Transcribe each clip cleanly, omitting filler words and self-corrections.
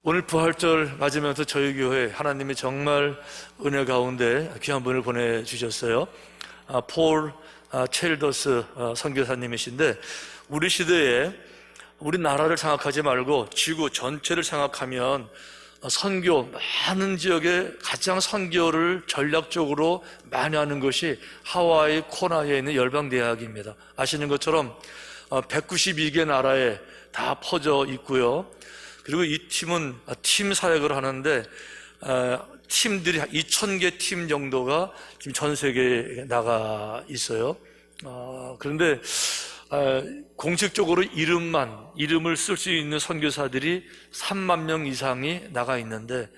오늘 부활절 맞으면서 저희 교회 하나님이 정말 은혜 가운데 귀한 분을 보내주셨어요. 폴 체일더스 선교사님이신데, 우리 시대에 우리나라를 생각하지 말고 지구 전체를 생각하면 선교, 많은 지역에 가장 선교를 전략적으로 많이 하는 것이 하와이 코나에 있는 열방대학입니다. 아시는 것처럼 192개 나라에 다 퍼져 있고요. 그리고 이 팀은 팀 사역을 하는데 팀들이 2,000개 팀 정도가 지금 전 세계에 나가 있어요. 그런데 공식적으로 이름을 쓸 수 있는 선교사들이 3만 명 이상이 나가 있는데,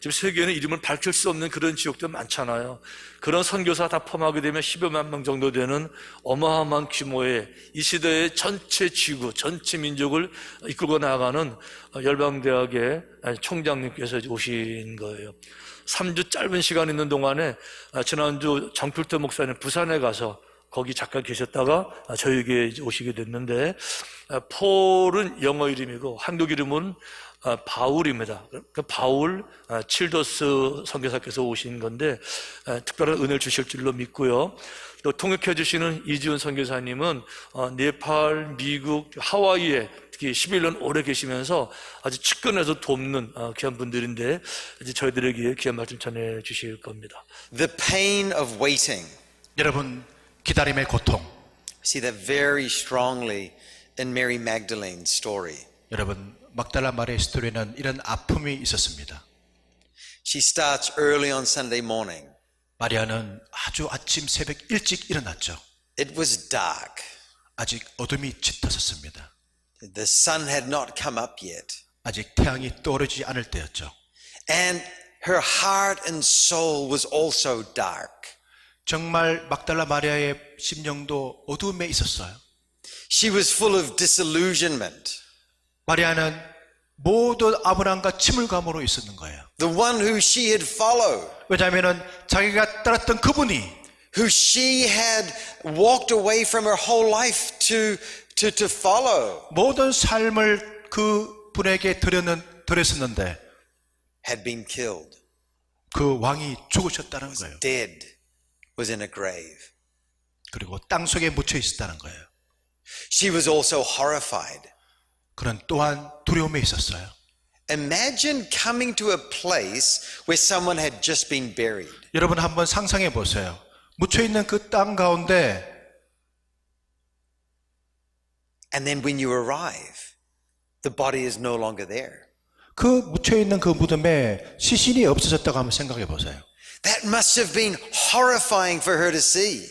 지금 세계에는 이름을 밝힐 수 없는 그런 지역도 많잖아요. 그런 선교사 다 포함하게 되면 10여만 명 정도 되는 어마어마한 규모의 이 시대의 전체 지구, 전체 민족을 이끌고 나가는 열방대학의 총장님께서 오신 거예요. 3주 짧은 시간 있는 동안에 지난주 정필태 목사님 부산에 가서 거기 잠깐 계셨다가 저에게 오시게 됐는데, 폴은 영어 이름이고 한국 이름은 바울입니다. 그 바울 칠더스 선교사께서 오신 건데 특별한 은혜를 주실 줄로 믿고요. 또 통역해 주시는 이지훈 선교사님은 네팔, 미국, 하와이에 특히 11년 오래 계시면서 아주 측근에서 돕는 귀한 분들인데, 이제 저희들에게 귀한 말씀 전해 주실 겁니다. The pain of waiting. 여러분, 기다림의 고통. See that very strongly in Mary Magdalene's story. 여러분, 막달라 마리아의 스토리는 이런 아픔이 있었습니다. She starts early on Sunday morning. 마리아는 아주 아침 새벽 일찍 일어났죠. It was dark. 아직 어둠이 짙었습니다. The sun had not come up yet. 아직 태양이 떠오르지 않을 때였죠. And her heart and soul was also dark. 정말 막달라 마리아의 심령도 어둠에 있었어요. She was full of disillusionment. 마리아는 모든 아브라함과 침울감으로 있었는 거예요. The one who she had followed. 왜냐하면 자기가 따랐던 그분이, who she had walked away from her whole life to follow. 모든 삶을 그 분에게 드렸었는데 had been killed. 그 왕이 죽으셨다는 거예요. Dead. Was in a grave. 그리고 땅 속에 묻혀 있었다는 거예요. She was also horrified. 그는 또한 두려움에 있었어요. Imagine coming to a place where someone had just been buried. 여러분 한번 상상해 보세요. 묻혀 있는 그 땅 가운데, and then when you arrive, the body is no longer there. 그 묻혀 있는 그 무덤에 시신이 없어졌다고 한번 생각해 보세요. That must have been horrifying for her to see.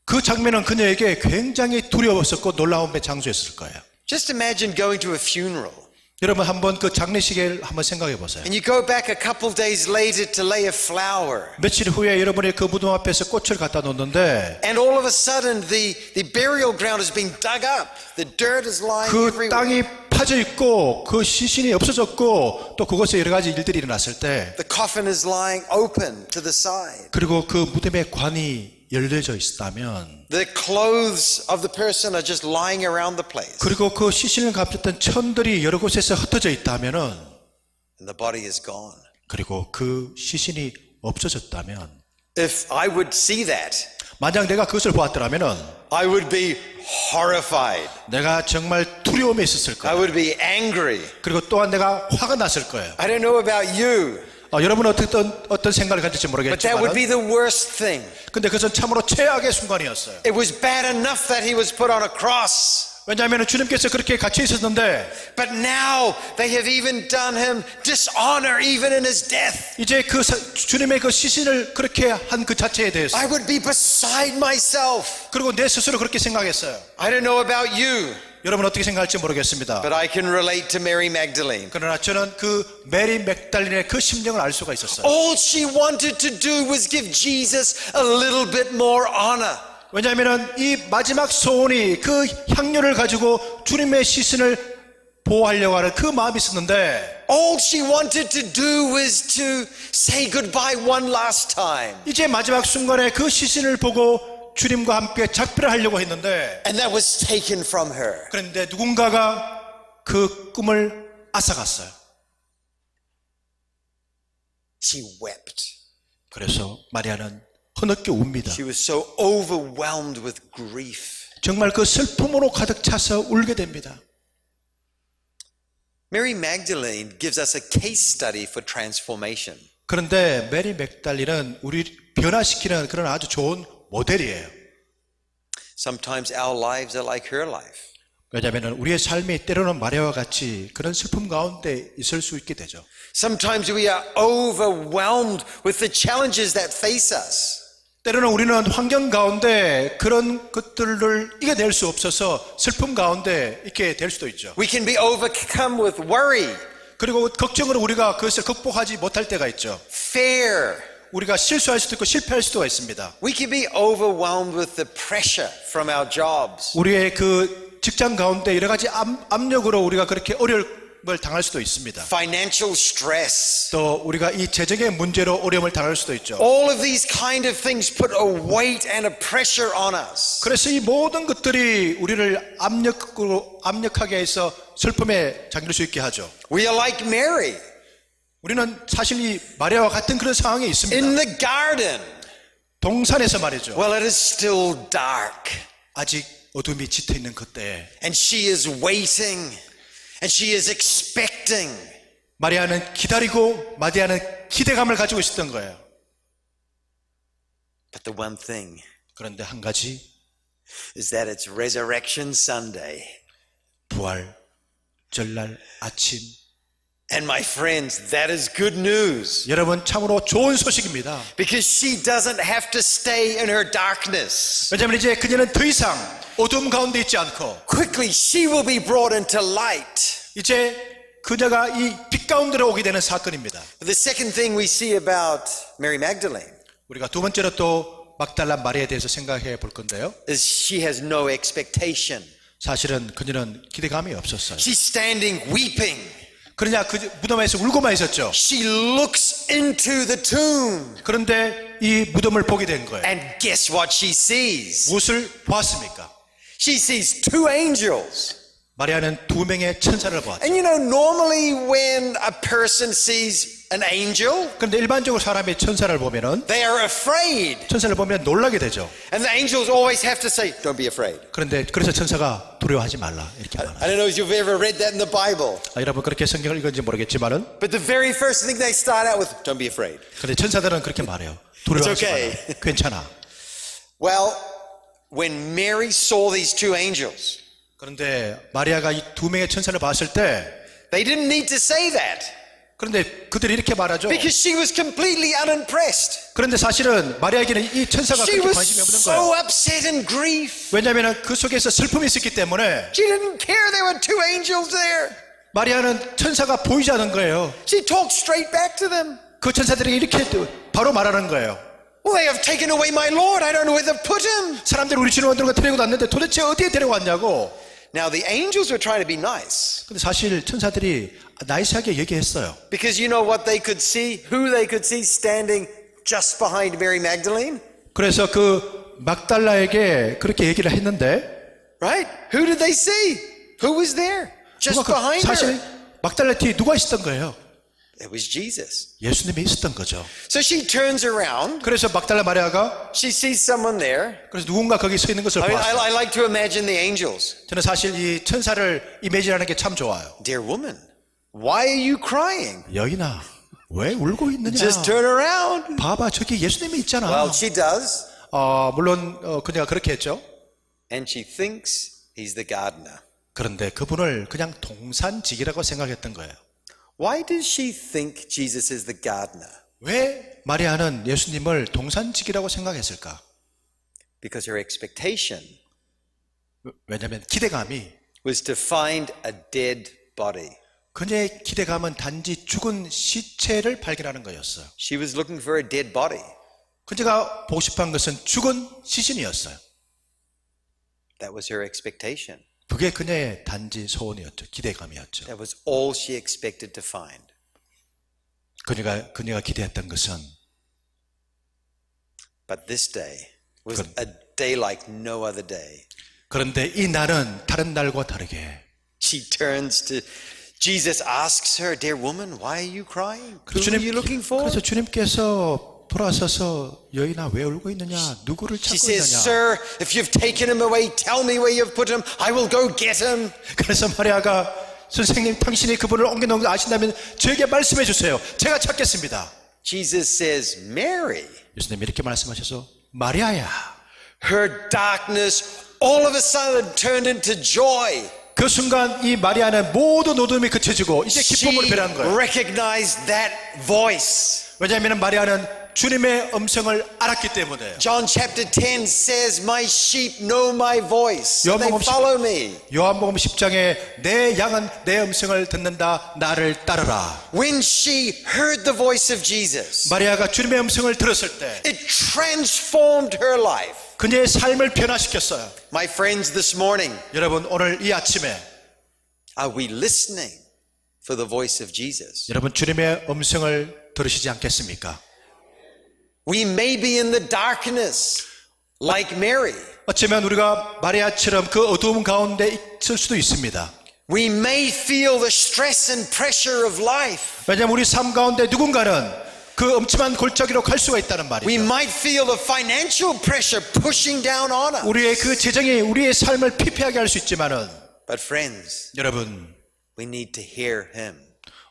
그 장면은 그녀에게 굉장히 두려웠었고 놀라움의 장소였을 거예요. Just imagine going to a funeral. 여러분 한번 그 장례식을 한번 생각해 보세요. And you go back a couple days later to lay a flower. 며칠 후에 여러분이 그 무덤 앞에서 꽃을 갖다 놓는데, And all of a sudden the burial ground has been dug up. The dirt is lying 그 everywhere. 땅이 파져 있고 그 시신이 없어졌고 또 그곳에 여러 가지 일들이 일어났을 때, The coffin is lying open to the side. 그리고 그 무덤의 관이 열려져 있다면, The clothes of the person are just lying around the place. 그리고 그 시신을 감쌌던 천들이 여러 곳에서 흩어져 있다면은, And the body is gone. 그리고 그 시신이 없어졌다면, If I would see that, 만약 내가 그것을 보았더라면은 I would be horrified. 내가 정말 두려움에 있었을 I 거예요. would be angry. 그리고 또한 내가 화가 났을 거예요. I don't know about you, 여러분은 어떤 생각을 가질지 but that would be 모르겠지만, the worst thing. 근데 그것은 참으로 최악의 순간이었어요. It was bad enough that he was put on a cross. 왜냐하면 주님께서 그렇게 갇혀 있었는데, But now they have even done him dishonor even in his death. 이제 그 주님의 그 시신을 그렇게 한 그 자체에 대해서, I would be beside myself. 그리고 내 스스로 그렇게 생각했어요. I don't know about you, 여러분 어떻게 생각할지 모르겠습니다. but I can relate to Mary Magdalene. 그러나 저는 그 메리 맥달린의 그 심정을 알 수가 있었어요. All she wanted to do was give Jesus a little bit more honor. 왜냐하면 이 마지막 소원이 그 향료를 가지고 주님의 시신을 보호하려고 하는 그 마음이 있었는데, All she wanted to do was to say goodbye one last time. 이제 마지막 순간에 그 시신을 보고 주님과 함께 작별을 하려고 했는데, And that was taken from her. 그런데 누군가가 그 꿈을 앗아갔어요. She wept. 그래서 마리아는 흐느껴 웁니다. She was so overwhelmed with grief. 정말 그 슬픔으로 가득 차서 울게 됩니다. Mary Magdalene gives us a case study for transformation. 그런데 메리 맥달리는 우리 변화시키는 그런 아주 좋은 모델이에요. Sometimes our lives are like her life. 왜냐하면 우리의 삶이 때로는 마리아와 같이 그런 슬픔 가운데 있을 수 있게 되죠. Sometimes we are overwhelmed with the challenges that face us. 때로는 우리는 환경 가운데 그런 것들을 이겨낼 수 없어서 슬픔 가운데 있게 될 수도 있죠. We can be overcome with worry, 그리고 걱정으로 우리가 그것을 극복하지 못할 때가 있죠. fear. 우리가 실수할 수도 있고 실패할 수도 있습니다. We can be overwhelmed with the pressure from our jobs. 우리의 그 직장 가운데 여러 가지 압력으로 우리가 그렇게 어려움을 당할 수도 있습니다. Financial stress. 또 우리가 이 재정의 문제로 어려움을 당할 수도 있죠. All of these kind of things put a weight and a pressure on us. 그래서 이 모든 것들이 우리를 압력하게 해서 슬픔에 잠길 수 있게 하죠. We are like Mary 우리는 사실 이 마리아와 같은 그런 상황에 있습니다. in the garden. 동산에서 말이죠. Well, it is still dark. 아직 어둠이 짙어 있는 그때에 And she is waiting. And she is expecting. 마리아는 기다리고 마리아는 기대감을 가지고 있었던 거예요. But the one thing 그런데 한 가지 is that it's Resurrection Sunday. 부활 전날 아침. And my friends, that is good news. 여러분 참으로 좋은 소식입니다. Because she doesn't have to stay in her darkness. 왜냐하면 이제 그녀는 더 이상 어둠 가운데 있지 않고 Quickly, she will be brought into light. 이제 그녀가 이 빛 가운데로 오게 되는 사건입니다. The second thing we see about Mary Magdalene 우리가 두 번째로 또 막달라 마리아에 대해서 생각해 볼 건데요. is she has no expectation. 사실은 그녀는 기대감이 없었어요. She's standing weeping. 그러냐 그 무덤에서 울고만 있었죠. She looks into the tomb. 그런데 이 무덤을 보게 된 거예요. And guess what she sees? 무엇을 보았습니까? She sees two angels. 마리아는 두 명의 천사를 보았죠. And you know, normally when a person sees an angel, 그런데 일반적으로 사람이 천사를 보면은 they are afraid. 천사를 보면 놀라게 되죠. And the angels always have to say, don't be afraid. 그런데 그래서 천사가 두려워하지 말라 이렇게 I 말해요. don't know if you've ever read that in the Bible. 여러분 그렇게 성경을 읽은지 모르겠지만은 But the very first thing they start out with, don't be afraid. 근데 천사들은 그렇게 말해요. 두려워하지 It's okay. 말라. 괜찮아. Well, when Mary saw these two angels, 그런데 마리아가 이 두 명의 천사를 봤을 때 they didn't need to say that 그런데 그들이 이렇게 말하죠. because she was completely unimpressed. 그런데 사실은 마리아에게는 이 천사가 She 그렇게 was 관심이 없는 so 거예요. upset in grief. 왜냐하면 그 속에서 슬픔이 있었기 때문에 She didn't care there were two angels there. 마리아는 천사가 보이지 않은 거예요. She talked straight back to them. 그 천사들이 이렇게 바로 말하는 거예요. Well, they have taken away my Lord. I don't know where they've put him. 사람들이 우리 주님 원들과 데리고 왔는데 도대체 어디에 데려왔냐고. Now, the angels were trying to be nice 근데 사실 천사들이 나이스하게 얘기했어요. because you know what they could see, who they could see standing just behind Mary Magdalene? 그래서 그 막달라에게 그렇게 얘기를 했는데 Right? Who did they see? Who was there? Just behind 사실 her. 막달라 뒤에 누가 있었던 거예요? It was Jesus. 예수님이 있었던 거죠. So she turns around. 그래서 막달라 마리아가 She sees someone there. 그래서 누군가 거기 서 있는 것을 I mean, 보았어요. I like to imagine the angels. 저는 사실 이 천사를 이미지하는 게 참 좋아요. Dear woman, why are you crying? 여인아, 왜 울고 있느냐? Just turn around. 봐봐, 저기 예수님이 있잖아. Well, she does. 물론 그녀가 그렇게 했죠. And she thinks he's the gardener. 그런데 그분을 그냥 동산직이라고 생각했던 거예요. Why does she think Jesus is the gardener? 왜 마리아는 예수님을 동산직이라고 생각했을까? Because her expectation 왜냐하면 기대감이 was to find a dead body. 그녀의 기대감은 단지 죽은 시체를 발견하는 거였어요. She was looking for a dead body. 그녀가 보고 싶어한 것은 죽은 시신이었어요. That was her expectation. 그게 그녀의 단지 소원이었죠. 기대감이었죠. That was all she expected to find. 그녀가 기대했던 것은 But this day was a day like no other day. 그런데 이 날은 다른 날과 다르게 She turns to Jesus asks her, dear woman, why are you crying? Who 그래서 are you looking for? 그래서 주님께서 돌아서서 여인아 왜 울고 있느냐? 누구를 She 찾고 says, 있느냐? sir, if you've taken him away, tell me where you've put him. I will go get him. 그래서 마리아가 선생님 당신이 그분을 옮겨놓은 걸 아신다면 저에게 말씀해 주세요. 제가 찾겠습니다. Jesus says, Mary. 예수님이 이렇게 말씀하셔서 마리아야. Her darkness all of a sudden turned into joy. 그 순간 이 마리아는 모든 어둠이 그쳐지고 이제 기쁨으로 She 변한 거예요. recognized that voice. 왜냐하면 마리아는 주님의 음성을 알았기 때문에요. John chapter 10 says, my sheep know my voice. And they 요한복음 follow me. 요한복음 10장에 내 양은 내 음성을 듣는다. 나를 따르라. When she heard the voice of Jesus, 마리아가 주님의 음성을 들었을 때 it transformed her life. 그녀의 삶을 변화시켰어요. My friends, this morning, 여러분 오늘 이 아침에 are we listening for the voice of Jesus? 여러분 주님의 음성을 들으시지 않겠습니까? We may be in the darkness like Mary. 어쩌면 우리가 마리아처럼 그 어두움 가운데 있을 수도 있습니다. We may feel the stress and pressure of life. 왜냐하면 우리 삶 가운데 누군가는 그 엄청난 골짜기로 갈 수가 있다는 We 말이죠. might feel the financial pressure pushing down on us. 우리의 그 재정이 우리의 삶을 피폐하게 할 수 있지만은 But friends, 여러분 we need to hear him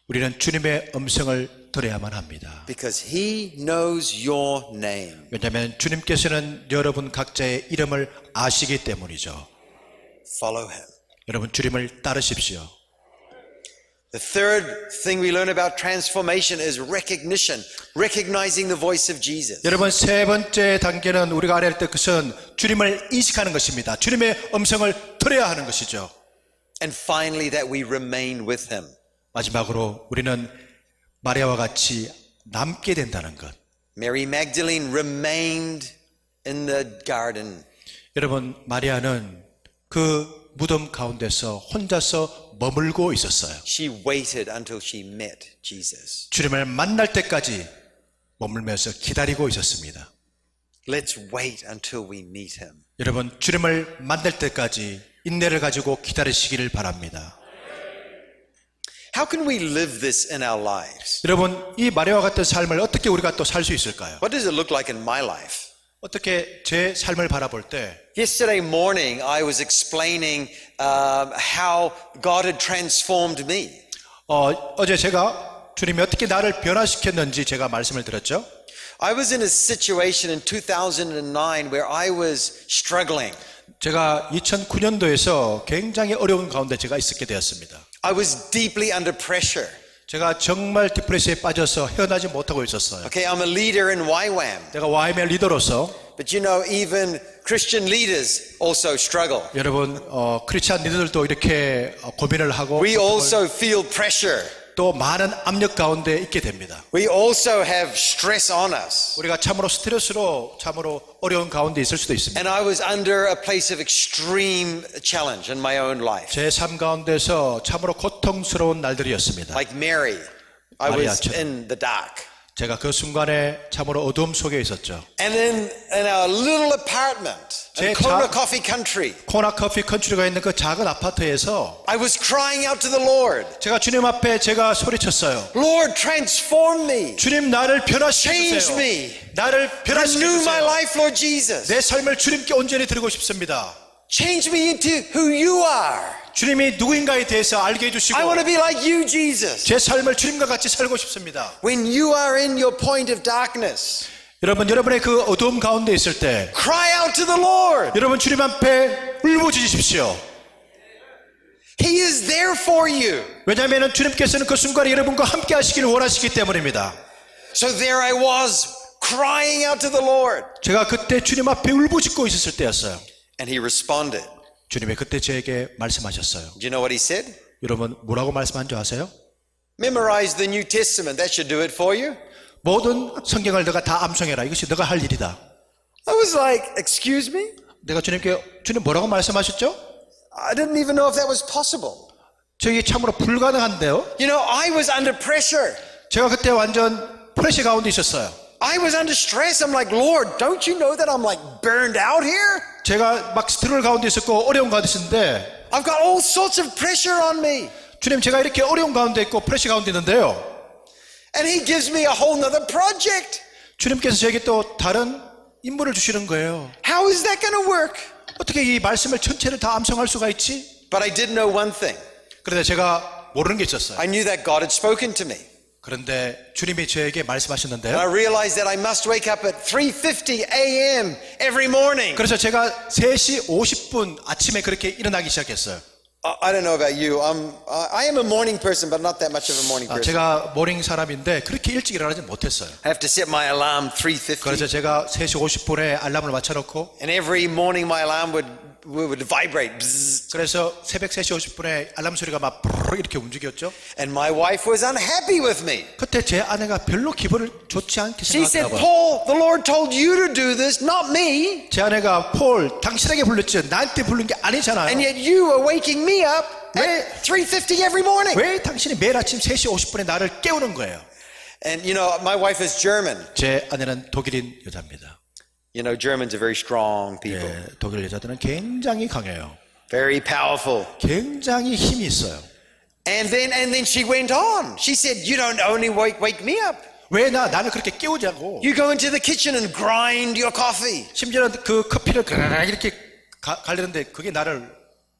우리는 주님의 음성을 들어야만 합니다. because he knows your name. 왜냐하면 주님께서는 여러분 각자의 이름을 아시기 때문이죠. Follow him. 여러분 주님을 따르십시오. The third thing we learn about transformation is recognition, recognizing the voice of Jesus. 여러분 세 번째 단계는 우리가 알아야 할 것은 주님을 인식하는 것입니다. 주님의 음성을 들어야 하는 것이죠. And finally, that we remain with him. 마지막으로 우리는 마리아와 같이 남게 된다는 것. Mary Magdalene remained in the garden. 여러분 마리아는 그 무덤 가운데서 혼자서 머물고 있었어요. She waited until she met Jesus. 주님을 만날 때까지 머물면서 기다리고 있었습니다. Let's wait until we meet him. 여러분 주님을 만날 때까지 인내를 가지고 기다리시기를 바랍니다. How can we live this in our lives? 여러분 이 마리아와 같은 삶을 어떻게 우리가 또 살 수 있을까요? What does it look like in my life? 어떻게 제 삶을 바라볼 때 Yesterday morning, I was explaining how God had transformed me. 어제 제가 주님이 어떻게 나를 변화시켰는지 제가 말씀을 드렸죠. I was in a situation in 2009 where I was struggling. 제가 2009년도에서 굉장히 어려운 가운데 제가 있었게 되었습니다. I was deeply under pressure. 제가 정말 디프레시에 빠져서 헤어나지 못하고 있었어요. Okay, I'm a leader in YWAM. 내가 YM의 리더로서 But you know, even Christian leaders also struggle. 여러분 크리스찬 리더들도 이렇게 고민을 하고 We also feel pressure. 또 많은 압력 가운데 있게 됩니다. We also have stress on us. 우리가 참으로 스트레스로 참으로 어려운 가운데 있을 수도 있습니다. And I was under a place of extreme challenge in my own life. 제 삶 가운데서 참으로 고통스러운 날들이었습니다. Like Mary, I was 마리아처럼. in the dark. 제가 그 순간에 참으로 어두움 속에 있었죠. And in our little apartment in 제 Kona 자- Coffee Country, 코나커피 컨트리가 있는 그 작은 아파트에서 I was crying out to the Lord, 제가 주님 앞에 제가 소리쳤어요. Lord, transform me, 주님 나를 change 변화시켜주세요. me, 나를 renew my 변화시켜주세요. life, Lord Jesus. 내 삶을 주님께 온전히 드리고 싶습니다. Change me into who you are. 주님이 누구인가에 대해서 알게 해주시고 I want to be like you, Jesus. 제 삶을 주님과 같이 살고 싶습니다. When you are in your point of darkness, 여러분 여러분의 그 어두움 가운데 있을 때 cry out to the Lord. 여러분 주님 앞에 울부짖으십시오. He is there for you. 왜냐하면 주님께서는 그 순간에 여러분과 함께 하시기를 원하시기 때문입니다. So there I was, crying out to the Lord. 제가 그때 주님 앞에 울부짖고 있었을 때였어요. And he responded. 주님이 그때 저에게 말씀하셨어요. Do you know what he said? 여러분 뭐라고 말씀한 줄 아세요? Memorize the New Testament. That should do it for you. 모든 성경을 너가 다 암송해라. 이것이 너가 할 일이다. I was like, excuse me? 내가 주님께 주님 뭐라고 말씀하셨죠? I didn't even know if that was possible. 저게 참으로 불가능한데요. You know, I was under pressure. 제가 그때 완전 프레시 가운데 있었어요. I was under stress. I'm like, Lord, don't you know that I'm like burned out here? 제가 막 스트롤 가운데 있었고 어려운 가운데 있었는데 I've got all sorts of pressure on me. 주님 제가 이렇게 어려운 가운데 있고 프레시 가운데 있는데요. And he gives me a whole nother project. 주님께서 저에게 또 다른 임무를 주시는 거예요. How is that going to work? 어떻게 이 말씀을 전체를 다 암송할 수가 있지? But I did know one thing. 그런데 제가 모르는 게 있었어요. I knew that God had spoken to me. 그런데 주님이 저에게 And I 말씀하셨는데요. realized that I must wake up at 3:50 a.m. every morning. 그래서 제가 3시 50분 아침에 그렇게 일어나기 시작했어요. I don't know about you. I am a morning person, but not that much of a morning person. 제가 모닝 사람인데 그렇게 일찍 일어나지 못했어요. I have to set my alarm 3:50. 그래서 제가 3시 50분에 알람을 맞춰놓고 And every morning my alarm would vibrate. Bzzz. 그래서 새벽 3시 50분에 알람 소리가 막 브르르 이렇게 움직였죠. And my wife was unhappy with me. 그때 제 아내가 별로 기분을 좋지 않게 She said, 생각했나 봐요. Paul, the Lord told you to do this, not me. 제 아내가 폴 당신에게 불렀죠. 나한테 부른 게 아니잖아요. And yet you are waking me up at 3:50 every morning. 왜 당신이 매일 아침 3시 50분에 나를 깨우는 거예요? And you know, my wife is German. 제 아내는 독일인 여자입니다. You know, Germans are very strong people, 예, 독일 여자들은 굉장히 강해요. very powerful. 굉장히 힘이 있어요. And then she went on. She said, you don't only wake me up. 왜 나를 그렇게 깨우자고? You go into the kitchen and grind your coffee. 심지어는 그 커피를 이렇게 갈리는데 그게 나를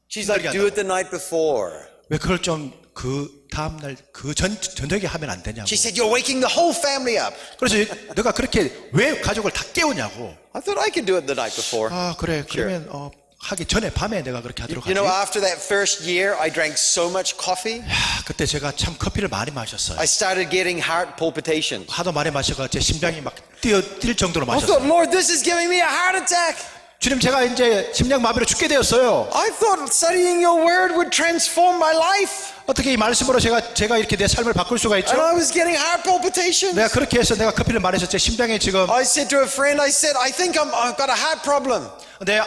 She's like, do it the night before. 왜 그걸 좀 그 다음날 그 저녁에 하면 안 되냐고. She said, you're waking the whole family up. 그래서 내가 그렇게 왜 가족을 다 깨우냐고. I thought I could do it the night before. 아 그래 그러면 하기 전에 밤에 내가 그렇게 하도록 You know, 하지. after that first year, I drank so much coffee. 그때 제가 참 커피를 많이 마셨어요. I started getting heart palpitations. 하도 많이 마셔가 제 심장이 막 뛸 정도로 I thought, 마셨어요. Lord, this is giving me a heart attack. 주님 제가 이제 심장마비로 죽게 되었어요. I thought studying your word would transform my life. 어떻게 이 말씀으로 제가 이렇게 내 삶을 바꿀 수가 있죠? And I was getting heart palpitations. 내가 그렇게 해서 내가 커피를 마셔서 제 심장에 지금 I said to a friend, I said, I think I've got a heart problem.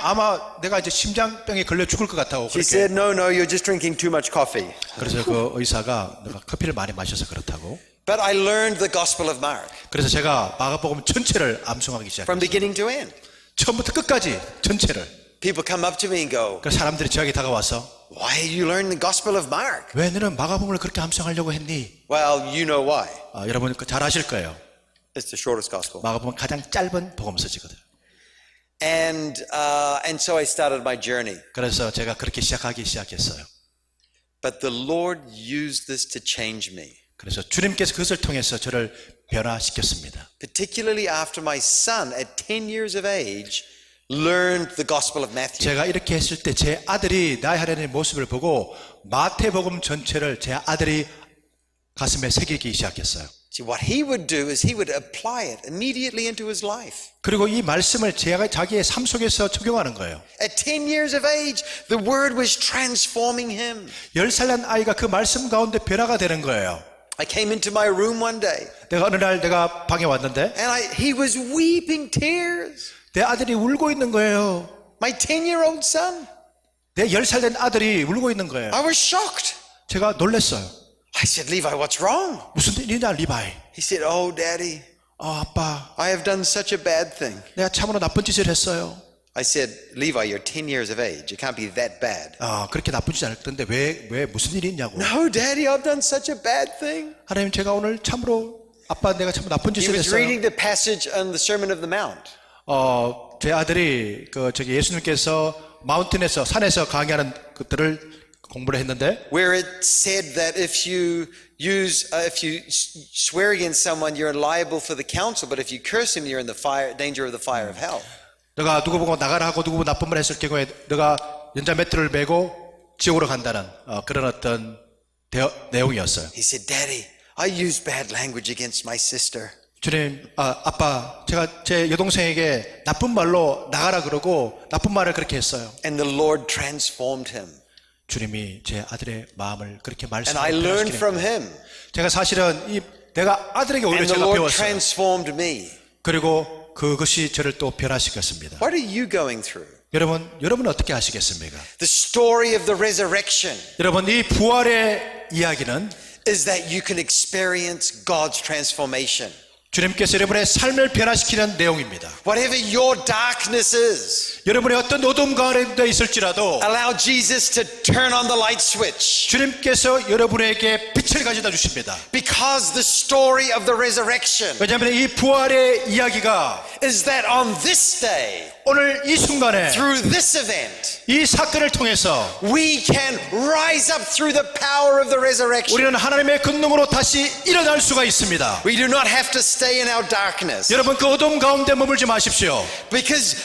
아마 내가 이제 심장병에 걸려 죽을 것 같다고 She 그렇게. said, no, you're just drinking too much coffee. 그래서 그 의사가 내가 커피를 많이 마셔서 그렇다고. But I learned the Gospel of Mark 그래서 제가 마가복음 전체를 암송하기 from 시작했어요. beginning to end. 처음부터 끝까지 전체를. People come up to me and go, 그래서 사람들이 저에게 다가와서 why did you learn the Gospel of Mark? 왜 너는 마가복음을 그렇게 암송하려고 했니? Well, you know why. 여러분 잘 아실 거예요. It's the shortest Gospel. 마가복음은 가장 짧은 복음서지거든. And so I started my journey. 그래서 제가 그렇게 시작했어요. But the Lord used this to change me. 그래서 주님께서 그것을 통해서 저를 변화시켰습니다. Particularly after my son at 10 years of age learned the Gospel of Matthew. 제가 이렇게 했을 때 제 아들이 나의 하나님의 모습을 보고 마태복음 전체를 제 아들이 가슴에 새기기 시작했어요. See, what he would do is he would apply it immediately into his life. 그리고 이 말씀을 자기의 삶 속에서 적용하는 거예요. At 10 years of age, the word was transforming him. 10살 난 아이가 그 말씀 가운데 변화가 되는 거예요. I came into my room one day 내가 어느 날 내가 방에 왔는데 and he was weeping tears. 내 아들이 울고 있는 거예요. My 10-year-old son. 내 10살 된 아들이 울고 있는 거예요. I was shocked. 제가 놀랐어요. I said, Levi, what's wrong? 무슨 일이냐 리바이. He said, oh, Daddy, 아빠 I have done such a bad thing. 내가 참으로 나쁜 짓을 했어요. I said, Levi, you're 10 years of age. It can't be that bad. 그렇게 나쁜 짓 안 했던데 왜 무슨 일이 있냐고. No, Daddy, I've done such a bad thing. 하나님 제가 오늘 참으로 아빠 내가 참 나쁜 He 짓을 was 했어요. reading the passage on the Sermon of the Mount. 제 아들이 예수님께서 마운틴에서 산에서 강의하는 것들을 공부를 했는데 Where it said that if you swear against someone, you're liable for the council, but if you curse him, you're in the danger of the fire of hell. 너가 누구 보고 나가라 하고 누구 보고 나쁜 말 했을 경우에 너가 연자 매트를 메고 지옥으로 간다는 그런 어떤 내용이었어요. He said, Daddy, I used bad language against my sister. 주님, 아빠, 제가 제 여동생에게 나쁜 말로 나가라 그러고 나쁜 말을 그렇게 했어요. And the Lord transformed him. 주님이 제 아들의 마음을 그렇게 And I learned from 말씀하시는 him. 제가 사실은 내가 아들에게 오히려 And the 제가 Lord 배웠어요. transformed me. 그리고 그것이 저를 또 변화시켰습니다. What are you going through? 여러분 어떻게 하시겠습니까? The story of the resurrection 여러분 이 부활의 이야기는 is that you can experience God's transformation. 주님께서 여러분의 삶을 변화시키는 내용입니다. Whatever your darkness is, 여러분의 어떤 어둠 가운데 있을지라도 allow Jesus to turn on the light switch. 주님께서 여러분에게 빛을 가져다 주십니다. Because the story of the resurrection 왜냐하면 이 부활의 이야기가 is that on this day, 오늘 이 순간에 through this event, 이 사건을 통해서 we can rise up through the power of the resurrection. 우리는 하나님의 권능으로 다시 일어날 수가 있습니다. We do not have to stay in our darkness. 여러분 그 어둠 가운데 머물지 마십시오. Because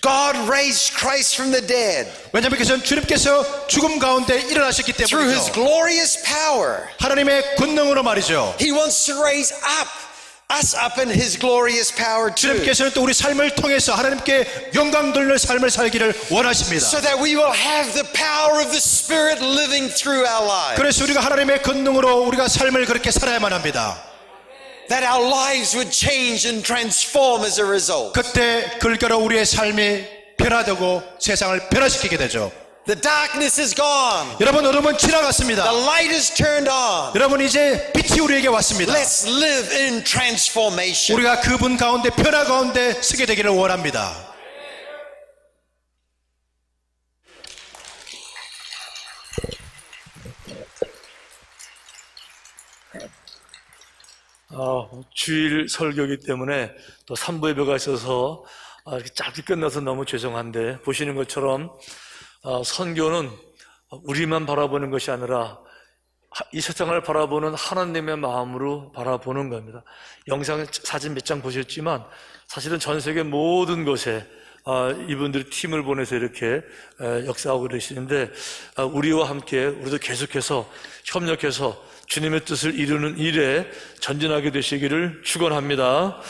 God raised Christ from the dead. 왜냐하면 그것은 주님께서 죽음 가운데 일어나셨기 Through His 때문이죠. glorious power, 하나님의 권능으로 말이죠. He wants to raise us up in His glorious power too. 주님께서는 또 우리 삶을 통해서 하나님께 영광 돌리는 삶을 살기를 원하십니다. So that we will have the power of the Spirit living through our lives. 그래서 우리가 하나님의 권능으로 우리가 삶을 그렇게 살아야만 합니다. That our lives would change and transform as a result. 그때 결과로 우리의 삶이 변화되고 세상을 변화시키게 되죠. The darkness is gone. 여러분 어둠은 지나갔습니다. The light is turned on. 여러분 이제 빛이 우리에게 왔습니다. Let's live in transformation. 우리가 그분 가운데 변화 가운데 서게 되기를 원합니다. 주일 설교이기 때문에 또 3부 예배가 있어서 이렇게 짧게 끝나서 너무 죄송한데, 보시는 것처럼 선교는 우리만 바라보는 것이 아니라 이 세상을 바라보는 하나님의 마음으로 바라보는 겁니다. 영상 사진 몇 장 보셨지만 사실은 전 세계 모든 곳에 이분들이 팀을 보내서 이렇게 역사하고 계시는데, 우리와 함께 우리도 계속해서 협력해서 주님의 뜻을 이루는 일에 전진하게 되시기를 축원합니다.